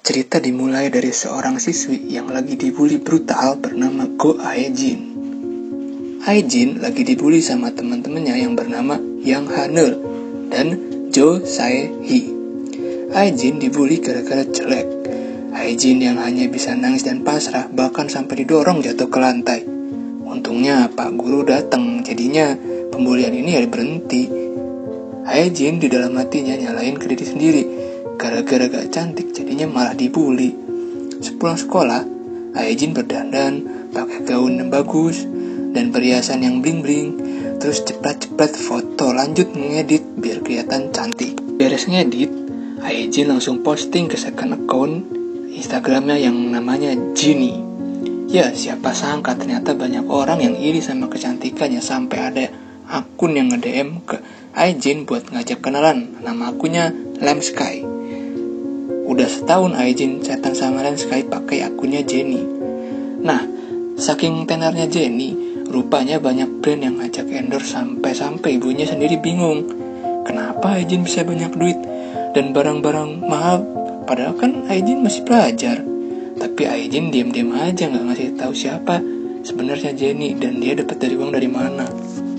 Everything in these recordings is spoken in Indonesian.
Cerita dimulai dari seorang siswi yang lagi dibully brutal bernama Go Aejin. Aejin lagi dibully sama teman-temannya yang bernama Yang Hanul dan Jo Sae-hee. Aejin dibully gara-gara jelek. Aejin yang hanya bisa nangis dan pasrah bahkan sampai didorong jatuh ke lantai. Untungnya Pak Guru datang, jadinya pembulian ini berhenti. Aejin di dalam hatinya nyalain ke diri sendiri. Gara-gara gak cantik jadinya malah dibully. Sepulang sekolah, Aejin berdandan, pakai gaun yang bagus dan perhiasan yang bling-bling. Terus cepet-cepet foto, lanjut ngedit biar kelihatan cantik. Beres ngedit, Aejin langsung posting ke second account Instagramnya yang namanya Genie. Ya, siapa sangka ternyata banyak orang yang iri sama kecantikannya sampai ada akun yang nge-DM ke Aejin buat ngajak kenalan. Nama akunnya Lemsky. Udah setahun Aejin chatan sama Lemsky pakai akunnya Jenny. Nah, saking tenernya Jenny, rupanya banyak brand yang ngajak endorse sampai ibunya sendiri bingung. Kenapa Aejin bisa banyak duit dan barang-barang mahal, padahal kan Aejin masih pelajar. Tapi Aejin diam-diam aja nggak ngasih tahu siapa sebenarnya Jenny dan dia dapat dari uang dari mana.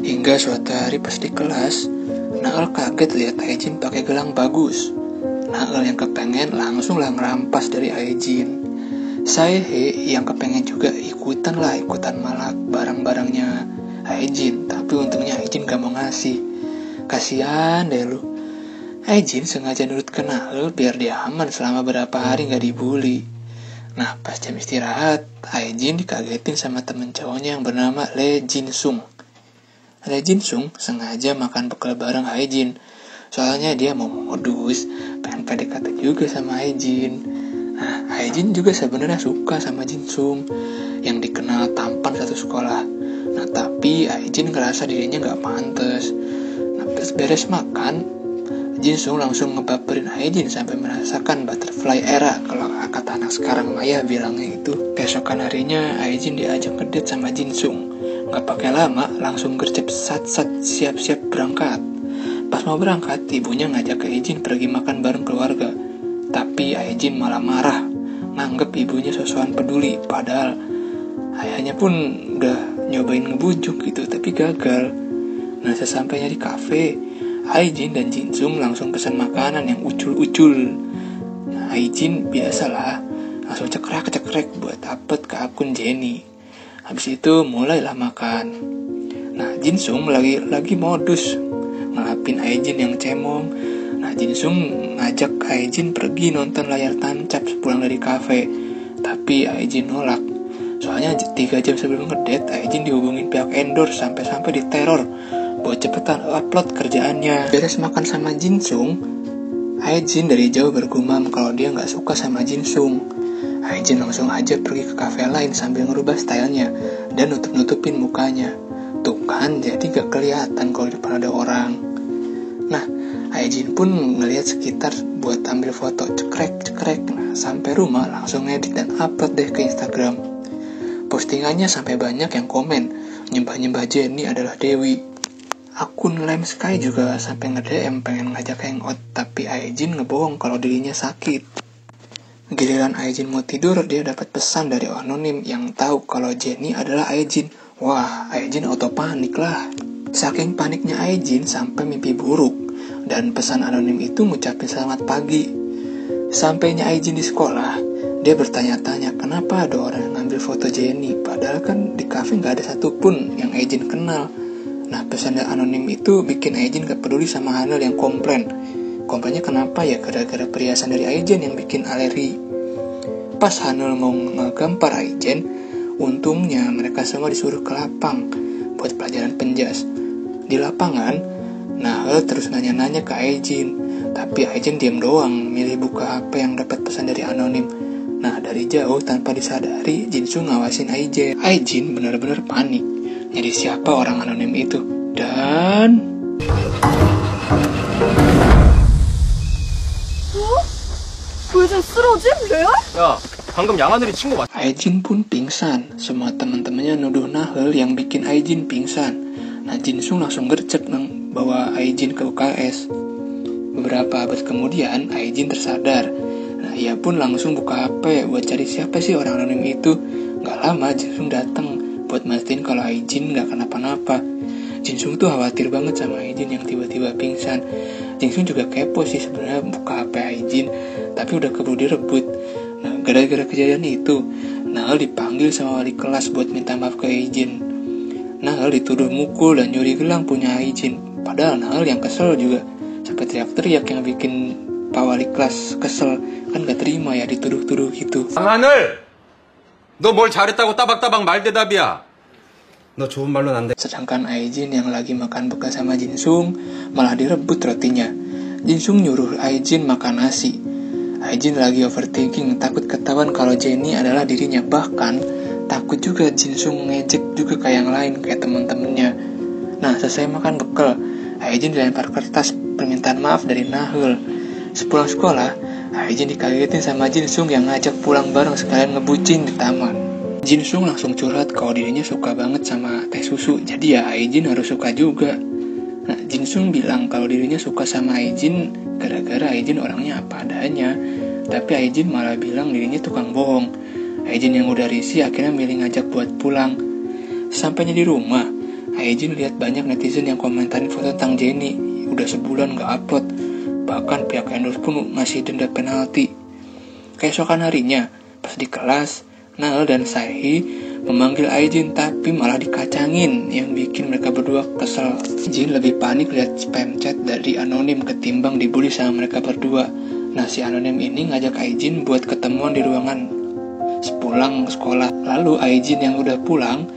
Hingga suatu hari pas di kelas, Nael kaget lihat Aejin pakai gelang bagus. Nael yang kepengen langsung lah ngerampas dari Aejin. Sae-hee yang kepengen juga ikutan malak barang-barangnya Aejin. Tapi untungnya Aejin gak mau ngasih. Kasian deh lu. Aejin sengaja nurut ke Nael biar dia aman selama berapa hari gak dibully. Nah, pas jam istirahat, Aejin dikagetin sama temen cowoknya yang bernama Lee Jin-sung. Lee Jin-sung sengaja makan bekal bareng Aejin. Soalnya dia mau modus, pengen PDKT juga sama Aejin. Nah, Aejin juga sebenarnya suka sama Jin-sung yang dikenal tampan satu sekolah. Nah, tapi Aejin ngerasa dirinya gak pantas. Nah, beres makan, Jin-sung langsung ngebaperin Aejin sampai merasakan butterfly era kalau kata anak sekarang Maya bilangnya itu. Keesokan harinya Aejin diajak ngedate sama Jin-sung. Gak pakai lama, langsung gercep sat-sat siap-siap berangkat. Pas mau berangkat, ibunya ngajak Aejin pergi makan bareng keluarga. Tapi Aejin malah marah, nganggep ibunya sosokan peduli. Padahal ayahnya pun udah nyobain ngebujuk gitu, tapi gagal. Nah, sesampainya di kafe, Aejin dan Jin-sung langsung pesan makanan yang ucul-ucul. Nah, Aejin biasalah, langsung cekrek-cekrek buat upload ke akun Jenny. Habis itu mulailah makan. Nah, Jin-sung lagi modus ngelapin Aejin yang cemong. Nah, Jin-sung ngajak Aejin pergi nonton layar tancap sepulang dari kafe. Tapi Aejin nolak. Soalnya 3 jam sebelum ngedate, Aejin dihubungin pihak endorse sampai diteror buat cepetan upload kerjaannya. Beres makan sama Jin-sung, Aejin dari jauh bergumam kalau dia gak suka sama Jin-sung. Aejin langsung aja pergi ke kafe lain sambil ngerubah stylenya dan nutup-nutupin mukanya. Tuh kan, jadi gak kelihatan kalau di depan ada orang. Nah, Aejin pun ngelihat sekitar buat ambil foto cekrek-cekrek. Nah, sampai rumah langsung edit dan upload deh ke Instagram. Postingannya sampai banyak yang komen, nyembah-nyembah Jenny adalah Dewi. Akun Lemsky juga sampai nge-DM pengen ngajak hangout, tapi Aejin ngebohong kalau dirinya sakit. Giliran Aejin mau tidur, dia dapat pesan dari anonim yang tahu kalau Jenny adalah Aejin. Wah, Aejin auto panik lah. Saking paniknya Aejin sampai mimpi buruk. Dan pesan anonim itu ngucapin selamat pagi. Sampainya Aejin di sekolah, dia bertanya-tanya kenapa ada orang yang ngambil foto Jenny. Padahal kan di kafe gak ada satupun yang Aejin kenal. Nah, pesan anonim itu bikin Aejin gak peduli sama Hanul yang komplain. Komplainnya kenapa ya? Gara-gara perhiasan dari Aejin yang bikin alergi. Pas Hanul mau ngegampar Aejin, untungnya mereka semua disuruh ke lapang buat pelajaran penjas. Di lapangan, Nael terus nanya-nanya ke Aejin, tapi Aejin diam doang, milih buka HP yang dapat pesan dari anonim. Nah, dari jauh tanpa disadari, Jin-sung ngawasin Aejin. Aejin benar-benar panik, nyari siapa orang anonim itu. Dan 야, 방금 양하늘이 친구 맞... Aejin pun pingsan. Semua teman-temannya nuduh Nael yang bikin Aejin pingsan. Nah, Jin-sung langsung gercep bawa Aejin ke UKS. Beberapa abad kemudian, Aejin tersadar. Nah, ia pun langsung buka HP buat cari siapa sih orang anonim itu. Gak lama Jinsung datang buat mastiin kalau Aijin gak kenapa-napa. Jinsung tuh khawatir banget sama Aijin yang tiba-tiba pingsan. Jinsung juga kepo sih sebenarnya buka HP Aijin, tapi udah keburu direbut. Nah, gara-gara kejadian itu, Nahel dipanggil sama wali kelas buat minta maaf ke Aijin. Nahel dituduh mukul dan nyuri gelang punya Aijin. Padahal Nahel yang kesel juga, sampai teriak-teriak yang bikin Pak Wali kelas kesel. Kan gak terima ya dituduh-tuduh gitu. 하늘! 너 뭘 잘했다고 따박따박 말대답이야. 너 좋은 말로는 안 돼. Sedangkan Aijin yang lagi makan bekal sama Jinsung malah direbut rotinya. Jinsung nyuruh Aijin makan nasi. Aijin lagi overthinking, takut ketahuan kalau Jenny adalah dirinya. Bahkan takut juga Jinsung ngejek juga kayak yang lain, kayak teman-temannya. Nah, selesai makan bekal, Aijin dilempar kertas permintaan maaf dari Nahel. Sepulang sekolah, Aijin dikagetin sama Jinsung yang ngajak pulang bareng sekalian ngebucin di taman. Jinsung langsung curhat kalau dirinya suka banget sama teh susu, jadi ya Aijin harus suka juga. Nah, Jinsung bilang kalau dirinya suka sama Aijin gara-gara Aijin orangnya apa adanya. Tapi Aijin malah bilang dirinya tukang bohong. Aijin yang udah risih akhirnya milih ngajak buat pulang. Sampainya di rumah, Aijin lihat banyak netizen yang komentarin foto tentang Jenny. Udah sebulan gak upload. Bahkan pihak endorse pun masih denda penalti. Keesokan harinya, pas di kelas, Nahel dan Saehi memanggil Aijin tapi malah dikacangin, yang bikin mereka berdua kesel. Jin lebih panik lihat spam chat dari anonim ketimbang dibully sama mereka berdua. Nah, si anonim ini ngajak Aijin buat ketemuan di ruangan sepulang sekolah. Lalu Aijin yang udah pulang,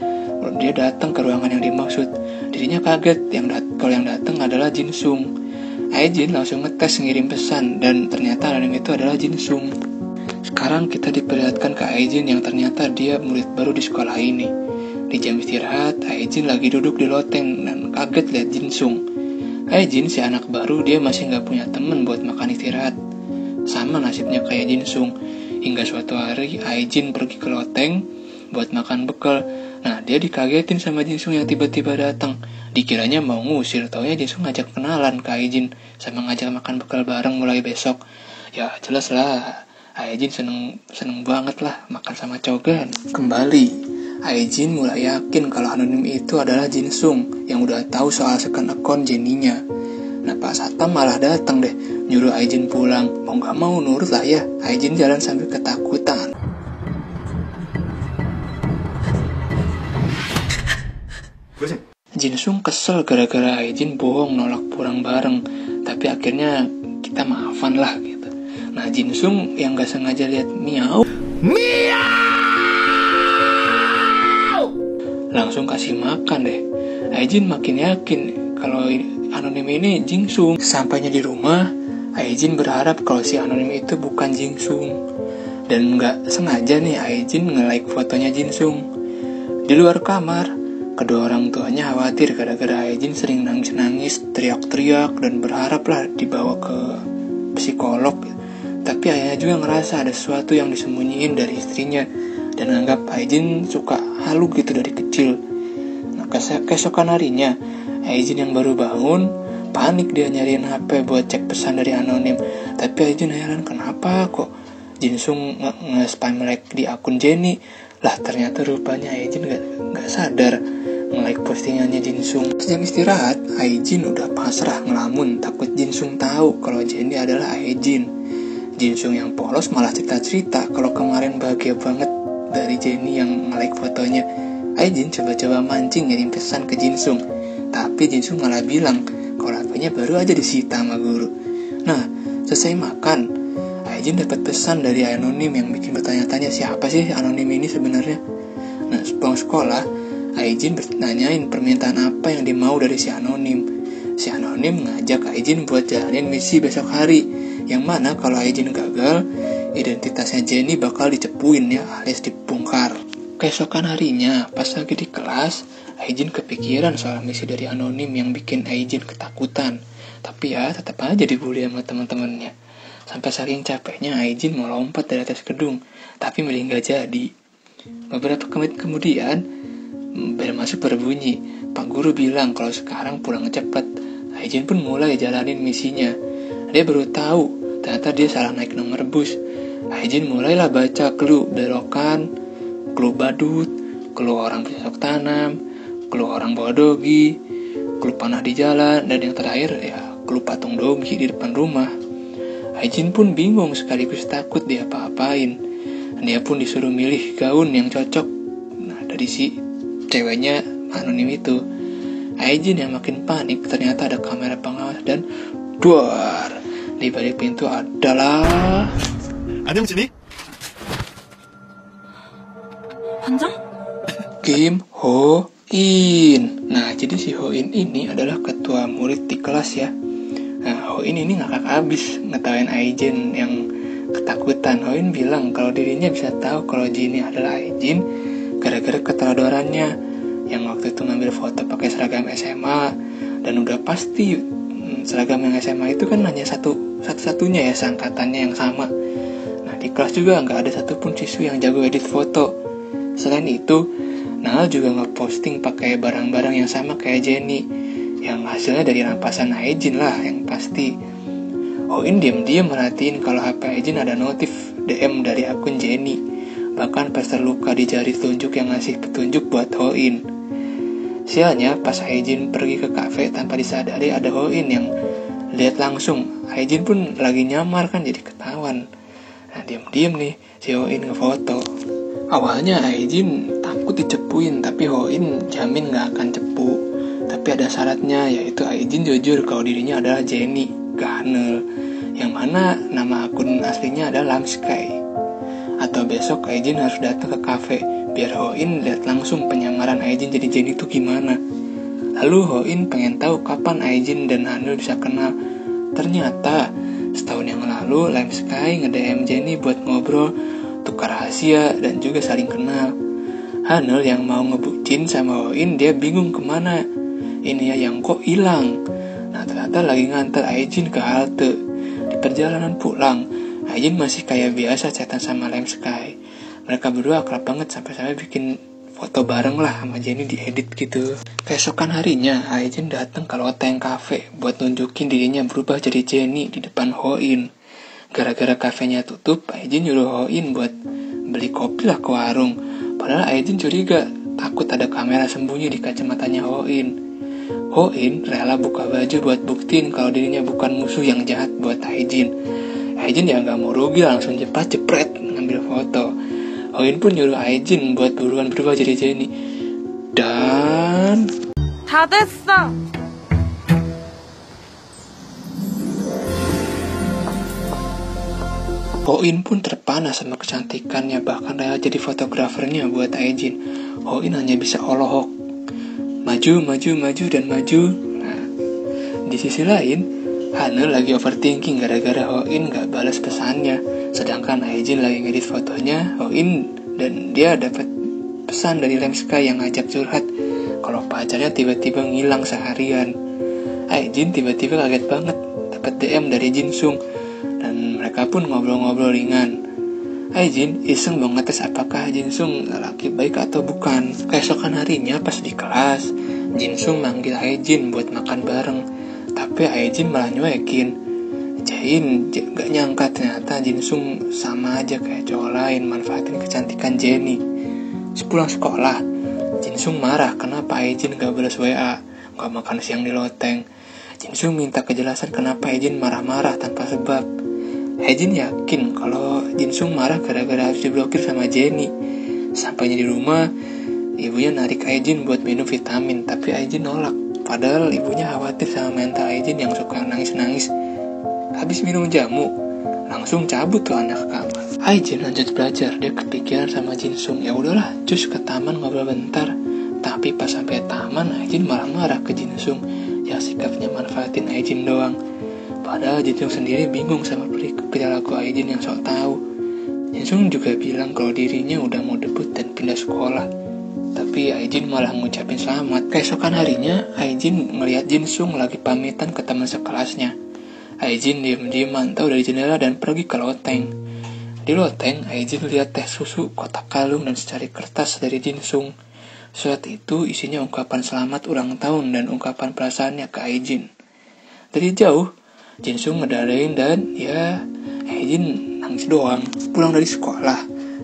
dia datang ke ruangan yang dimaksud. Dirinya kaget kalau yang datang adalah Jinsung. Aijin langsung ngetes ngirim pesan dan ternyata anonim itu adalah Jinsung. Sekarang kita diperlihatkan ke Aijin yang ternyata dia murid baru di sekolah ini. Di jam istirahat, Aijin lagi duduk di loteng dan kaget lihat Jinsung. Aijin si anak baru, dia masih gak punya temen buat makan istirahat. Sama nasibnya kayak Jinsung. Hingga suatu hari Aijin pergi ke loteng buat makan bekal. Nah, dia dikagetin sama Jinsung yang tiba-tiba datang. Dikiranya mau ngusir, taunya Jinsung ngajak kenalan ke Aijin sama ngajak makan bekal bareng mulai besok. Ya jelas lah, Aijin seneng banget lah makan sama cogan. Kembali, Aijin mulai yakin kalau anonim itu adalah Jinsung yang udah tahu soal second account Jenny-nya. Nah, Pak Satpam malah datang deh, nyuruh Aijin pulang. Mau gak mau nurut lah ya. Aijin jalan sambil ketakutan. Jinsung kesel gara-gara Aijin bohong nolak pulang bareng. Tapi akhirnya kita maafan lah gitu. Nah, Jinsung yang gak sengaja lihat miau langsung kasih makan deh. Aijin makin yakin kalau anonim ini Jinsung. Sampainya di rumah, Aijin berharap kalau si anonim itu bukan Jinsung. Dan gak sengaja nih Aijin nge-like fotonya Jinsung. Di luar kamar, kedua orang tuanya khawatir gara-gara Aijin sering nangis-nangis, teriak-teriak, dan berharaplah dibawa ke psikolog. Tapi ayahnya juga ngerasa ada sesuatu yang disembunyiin dari istrinya dan anggap Aijin suka halu gitu dari kecil. Nah, keesokan harinya, Aijin yang baru bangun, panik dia nyariin HP buat cek pesan dari anonim. Tapi Aijin heran kenapa kok Jinsung nge-spam like di akun Jenny. Lah ternyata rupanya Aijin gak sadar nge-like postingannya Jinsung. Sejam istirahat, Aijin udah pasrah ngelamun, takut Jinsung tahu kalau Jenny adalah Aijin. Jinsung yang polos malah cerita-cerita kalau kemarin bahagia banget dari Jenny yang nge-like fotonya. Aijin coba-coba mancing ngirim pesan ke Jinsung, tapi Jinsung malah bilang kalau HP-nya baru aja disita sama guru. Nah, selesai makan, Aijin dapat pesan dari anonim yang bikin bertanya-tanya siapa sih anonim ini sebenarnya. Nah, sepulang sekolah, Aijin bertanyain permintaan apa yang dimau dari si anonim. Si anonim ngajak Aijin buat jalanin misi besok hari, yang mana kalau Aijin gagal, identitasnya Jenny bakal dicepuin ya, alias dibongkar. Keesokan harinya, pas lagi di kelas, Aijin kepikiran soal misi dari anonim yang bikin Aijin ketakutan. Tapi ya tetap aja dibully sama teman-temannya. Sampai saking capeknya Aijin mau lompat dari atas gedung, tapi milih gak jadi. Beberapa menit kemudian, bel masuk berbunyi. Pak guru bilang kalau sekarang pulang cepet. Aijin pun mulai jalanin misinya. Dia baru tahu ternyata dia salah naik nomor bus. Aijin mulailah baca clue belokan, clue badut, clue orang bercocok tanam, clue orang bawa dogi, clue panah di jalan, dan yang terakhir ya clue patung dogi di depan rumah. Aijin pun bingung sekaligus takut dia apa-apain. Dia pun disuruh milih gaun yang cocok. Nah, dari si ceweknya anonim itu. Aijin yang makin panik, ternyata ada kamera pengawas dan duar, di balik pintu adalah 안녕진이? 반장? Kim Ho In. Nah, jadi si Ho In ini adalah ketua murid di kelas ya. Nah, Ho In ini ngakak abis ngetawain Aijin yang ketakutan. Ho In bilang kalau dirinya bisa tahu kalau Jinny adalah Aijin gara-gara keteladorannya yang waktu itu ngambil foto pakai seragam SMA, dan udah pasti seragam yang SMA itu kan hanya satu-satunya ya seangkatannya yang sama. Nah, di kelas juga nggak ada satupun siswi yang jago edit foto. Selain itu, Nal juga ngeposting pakai barang-barang yang sama kayak Jenny, yang hasilnya dari rampasan Aijin lah yang pasti. Hoin diam-diam merhatiin kalau HP Aijin ada notif DM dari akun Jenny. Bahkan plester luka di jari telunjuk yang ngasih petunjuk buat Hoin. Sialnya pas Aijin pergi ke kafe tanpa disadari ada Hoin yang lihat langsung. Aijin pun lagi nyamar kan jadi ketahuan. Nah, diam-diam nih si Hoin ngefoto. Awalnya Aijin takut dicepuin, tapi Hoin jamin gak akan cepu. Tapi ada syaratnya, yaitu Aijin jujur kalau dirinya adalah Jenny, gak Hanel, yang mana nama akun aslinya adalah Lamsky. Atau besok Aijin harus datang ke kafe biar Hoin lihat langsung penyamaran Aijin jadi Jenny itu gimana. Lalu Hoin pengen tahu kapan Aijin dan Hanel bisa kenal. Ternyata setahun yang lalu Lamsky nge-DM Jenny buat ngobrol, tukar rahasia, dan juga saling kenal. Hanel yang mau ngebucin sama Hoin, dia bingung kemana. Ini ya yang kok hilang. Nah, ternyata lagi nganter Aijin ke halte. Di perjalanan pulang, Aijin masih kayak biasa chatan sama Lamsky. Mereka berdua akrab banget sampai-sampai bikin foto bareng lah sama Jenny diedit gitu. Keesokan harinya, Aijin datang ke Loteng Cafe buat nunjukin dirinya berubah jadi Jenny di depan Hoin. Gara-gara kafenya tutup, Aijin nyuruh Hoin buat beli kopi lah ke warung. Padahal Aijin curiga, takut ada kamera sembunyi di kacamatanya Hoin. Hoin rela buka baju buat buktiin kalau dirinya bukan musuh yang jahat buat Aijin. Aijin ya gak mau rugi, langsung jepret ngambil foto. Hoin pun nyuruh Aijin buat buruan berubah jadi Jenny. Dan 다 됐어. Hoin pun terpana sama kecantikannya, bahkan rela jadi fotografernya buat Aijin. Hoin hanya bisa olohok, maju, dan maju. Nah, di sisi lain, Hanel lagi overthinking gara-gara Hoin gak balas pesannya. Sedangkan Aijin lagi ngedit fotonya Hoin, dan dia dapat pesan dari Lamsky yang ngajak curhat kalau pacarnya tiba-tiba ngilang seharian. Aijin tiba-tiba kaget banget dapat DM dari Jinsung, dan mereka pun ngobrol-ngobrol ringan. Aijin iseng mau ngetes apakah Jinsung lelaki baik atau bukan. Keesokan harinya pas di kelas, Jinsung manggil Aijin buat makan bareng, tapi Aijin malah nyuekin. Jain gak nyangka ternyata Jinsung sama aja kayak cowok lain manfaatin kecantikan Jenny. Sepulang sekolah, Jinsung marah kenapa Aijin gak balas WA, gak makan siang di loteng. Jinsung minta kejelasan kenapa Aijin marah-marah tanpa sebab. Aijin yakin kalau Jinsung marah gara-gara harus diblokir sama Jenny. Sampainya di rumah, ibunya narik Aijin buat minum vitamin, tapi Aijin nolak. Padahal ibunya khawatir sama mental Aijin yang suka nangis-nangis. Habis minum jamu, langsung cabut tuh anak ke kamar. Aijin lanjut belajar, dia kepikiran sama Jinsung. Ya udahlah, cus ke taman ngobrol bentar. Tapi pas sampai taman, Aijin malah marah ke Jinsung yang sikapnya manfaatin Aijin doang. Padahal Jinsung sendiri bingung sama perilaku Aijin yang sok tahu. Jinsung juga bilang kalau dirinya udah mau debut dan pindah sekolah, tapi Aijin malah ngucapin selamat. Keesokan harinya, Aijin ngeliat Jinsung lagi pamitan ke teman sekelasnya. Aijin diam-diam mantau dari jendela dan pergi ke loteng. Di loteng, Aijin lihat teh susu, kotak kalung, dan secari kertas dari Jinsung. Surat itu isinya ungkapan selamat ulang tahun dan ungkapan perasaannya ke Aijin. Dari jauh, Jinsung ngedarain dan ya Aijin nangis doang. Pulang dari sekolah,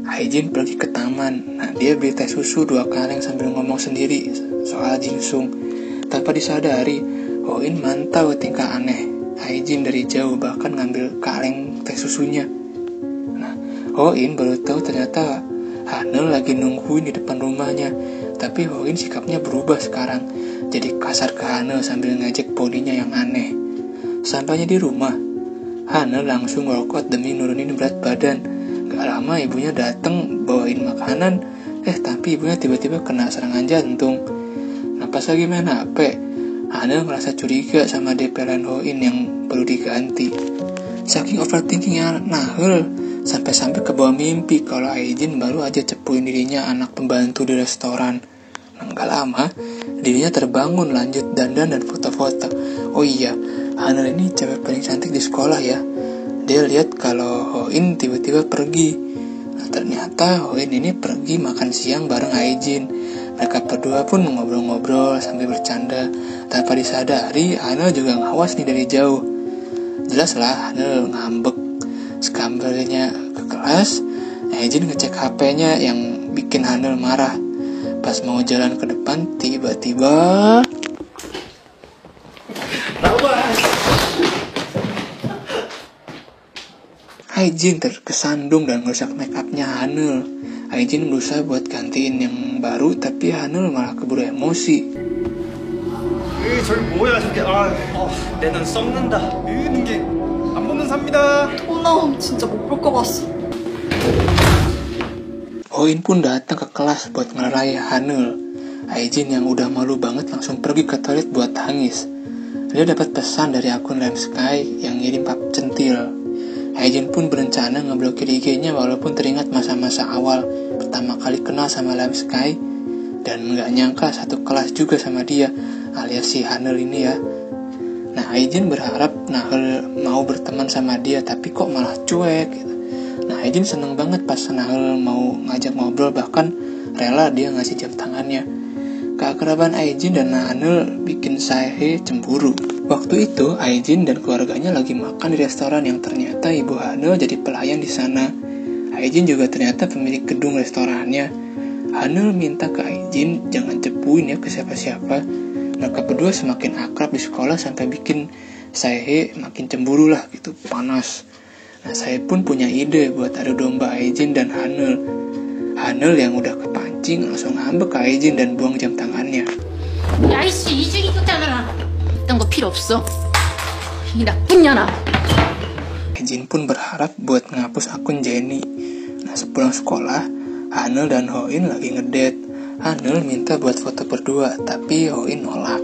Haejin pergi ke taman. Nah, dia beli teh susu 2 kaleng sambil ngomong sendiri soal Jinsung. Tanpa disadari, Hoin mantau tingkah aneh Haejin dari jauh, bahkan ngambil kaleng teh susunya. Nah, Hoin baru tahu ternyata Hanul lagi nungguin di depan rumahnya. Tapi Hoin sikapnya berubah sekarang, jadi kasar ke Hanul sambil ngajak bodinya yang aneh. Sampainya di rumah, Hanul langsung workout demi nurunin berat badan. Gak lama ibunya datang bawain makanan, tapi ibunya tiba-tiba kena serangan jantung. Nah, pas lagi main HP, Hanul merasa curiga sama DP-an Hoin yang perlu diganti. Saking overthinkingnya Nahul, sampai-sampai ke bawah mimpi kalau Haejin baru aja cepuin dirinya anak pembantu di restoran. Nah, gak lama, dirinya terbangun lanjut dandan dan foto-foto. Oh iya, Hanul ini cewek paling cantik di sekolah ya. Dia lihat kalau Hoin tiba-tiba pergi. Nah, ternyata Hoin ini pergi makan siang bareng Haejin. Mereka berdua pun ngobrol-ngobrol sambil bercanda. Tanpa disadari, Hanul juga ngawas nih dari jauh. Jelas lah Hanul ngambek. Sekambelnya ke kelas, Haejin ngecek HP-nya yang bikin Hanul marah. Pas mau jalan ke depan, tiba-tiba Haejin terkesandung dan ngerusak make up-nya Hanul. Haejin berusaha buat gantiin yang baru, tapi Hanul malah keburu emosi. 저기 뭐야 저게. 내 눈 썩는다. 이게 안 보는 삽니다. 돈 나오면 진짜 못 볼 것 같어. Hoin pun datang ke kelas buat ngelerai Hanul. Haejin yang udah malu banget langsung pergi ke toilet buat tangis. Dia dapat pesan dari akun Lamb Sky yang ngirim pap centil. Haejin pun berencana ngeblokir IG-nya walaupun teringat masa-masa awal pertama kali kenal sama Lamb Sky, dan nggak nyangka satu kelas juga sama dia, alias si Hanul ini ya. Nah, Haejin berharap Nahul mau berteman sama dia, tapi kok malah cuek gitu. Nah, Haejin seneng banget pas Nahul mau ngajak ngobrol, bahkan rela dia ngasih jam tangannya. Keakraban Haejin dan Hanul bikin Sae cemburu. Waktu itu, Haejin dan keluarganya lagi makan di restoran yang ternyata ibu Hanul jadi pelayan di sana. Haejin juga ternyata pemilik gedung restorannya. Hanul minta ke Haejin jangan cepuin ya ke siapa-siapa. Mereka berdua semakin akrab di sekolah sampai bikin Sae makin cemburu lah gitu, panas. Nah, saya pun punya ide buat adu domba Haejin dan Hanul. Hanul yang udah kepancing langsung ngambek ke Haejin dan buang jam tangannya. 야 이씨 이중이 끝나느라 이딴 거 필요 없어. 이 나쁜 년아. Haejin pun berharap buat ngapus akun Jenny. Nah, sepulang sekolah, Hanul dan Hoin lagi ngedate. Hanul minta buat foto berdua, tapi Hoin nolak.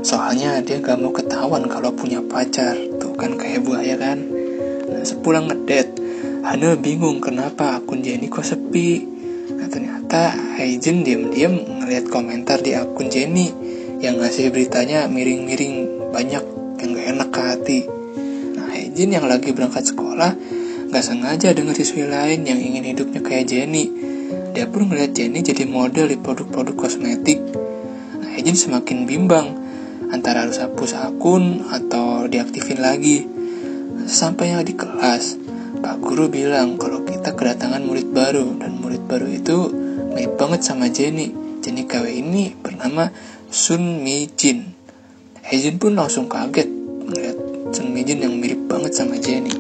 Soalnya dia gak mau ketahuan kalau punya pacar. Tuh kan kayak buaya kan. Nah, sepulang ngedate, Hanul bingung kenapa akun Jenny kok sepi. Nah, ternyata Haejin diam-diam ngeliat komentar di akun Jenny yang ngasih beritanya miring-miring, banyak yang gak enak ke hati. Nah, Haejin yang lagi berangkat sekolah gak sengaja denger siswi lain yang ingin hidupnya kayak Jenny. Dia pun ngeliat Jenny jadi model di produk-produk kosmetik. Nah, Haejin semakin bimbang antara harus hapus akun atau diaktifin lagi. Sampainya di kelas, Pak Guru bilang kalau kita kedatangan murid baru, dan murid baru itu mirip banget sama Jenny. Jenny KW ini bernama Sun Mi Jin. Haejin pun langsung kaget melihat Sun Mi Jin yang mirip banget sama Jenny.